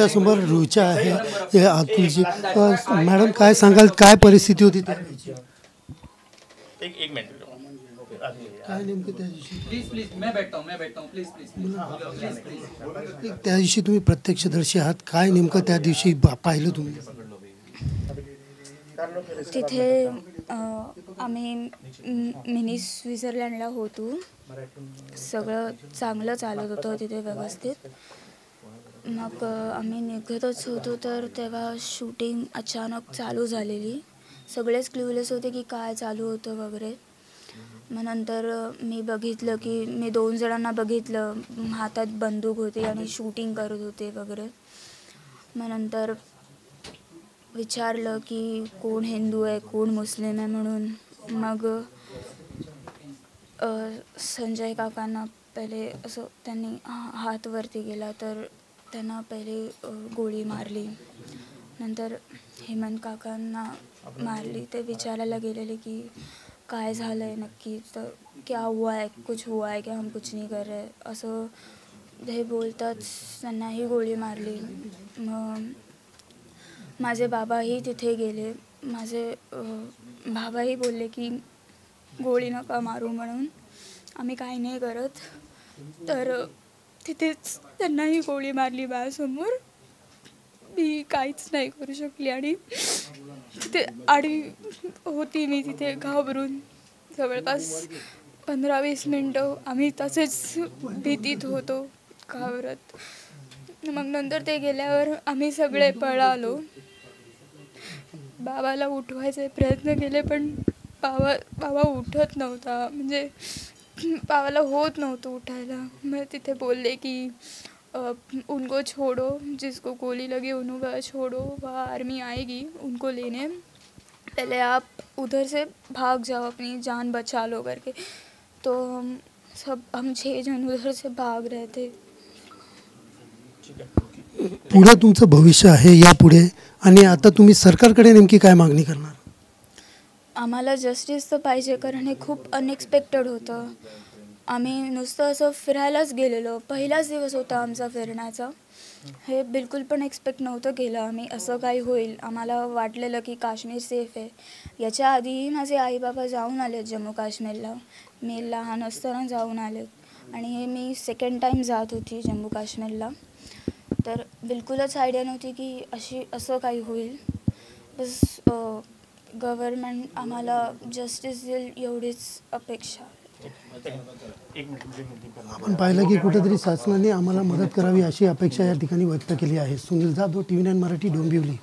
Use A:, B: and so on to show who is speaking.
A: आपल्यासमोर रुचा आहे हे अतुलजी मॅडम काय सांगाल काय परिस्थिती होती त्यावेळी
B: एक मिनट
A: काय नेमकं त्या दिवशी
C: प्लीज मैं बैठता हूँ प्लीज
A: त्या दिवशी तुम्ही प्रत्यक्षदर्शी आहात काय नेमकं त्या दिवशी पाहिलं तुम्ही
D: तिथे आम्ही मिनी स्वित्झर्लंडला होतो. सगळं चांगलं चालत होतं तिथे व्यवस्थित. मग आम्ही निघतच होतो तर तेव्हा शूटिंग अचानक चालू झालेली. सगळेच क्ल्यूलेस होते की काय चालू होतं वगैरे. मग नंतर मी बघितलं की मी 2 जणांना बघितलं हातात बंदूक होती आणि शूटिंग करत होते वगैरे. मग नंतर विचारलं की कोण हिंदू आहे कोण मुस्लिम आहे म्हणून. मग संजय काकांना पहिले असं त्यांनी हात वरती केला तर त्यांना पहिले गोळी मारली. नंतर हेमंत काकांना मारली. ते विचारायला गेलेले की काय झालं आहे नक्की तर क्या हुआ है कुछ हुआ है क्या हम कुछ नहीं कर रहे असं हे बोलताच त्यांनाही गोळी मारली. मग माझे बाबाही तिथे गेले. माझे बाबाही बोलले की गोळी नका मारू म्हणून आम्ही काही नाही करत. तर तिथेच त्यांनाही गोळी मारली माझ्यासमोर. मी काहीच नाही करू शकली आणि तिथे आडी होती मी तिथे घाबरून. जवळपास 15-20 मिनटं आम्ही तसेच भीतीत होतो घाबरत. मग नंतर ते गेल्यावर आम्ही सगळे पळालो. बाबाला उठवायचे प्रयत्न केले पण बाबा उठत नव्हता. म्हणजे बाबाला होत नव्हतं उठायला. मग तिथे बोलले की उनको छोड़ो जिसको गोली लगी उनको छोड़ो वह आर्मी आएगी उनको लेने पहले आप उधर से भाग जाओ अपनी जान बचा लो करके. तो हम 6 जन उधर से भाग रहे थे.
A: पुढे तुमचं भविष्य आहे यापुढे आणि आता तुम्ही सरकारकडे नेमकी काय मागणी करणार?
D: आम्हाला जस्टिस तर पाहिजे कारण हे खूप अनएक्सपेक्टेड होतं. आम्ही नुसतं असं फिरायलाच गेलेलो. पहिलाच दिवस होता आमचा फिरण्याचा. हे बिलकुल पण एक्सपेक्ट नव्हतं केलं आम्ही असं काही होईल. आम्हाला वाटलेलं की काश्मीर सेफ आहे. याच्या आधीही माझे आई बाबा जाऊन आलेत जम्मू काश्मीरला. मी लहान असताना जाऊन आलेत आणि हे मी सेकंड टाईम जात होती जम्मू काश्मीरला. तर बिलकुलच आयडिया नव्हती की असं काही होईल. बस गव्हर्नमेंट आम्हाला जस्टिस देईल एवढीच अपेक्षा.
A: आपण पाहिलं की कुठेतरी शासनाने आम्हाला मदत करावी अशी अपेक्षा या ठिकाणी व्यक्त केली आहे. सुनील जाधव, TV9 मराठी, डोंबिवली.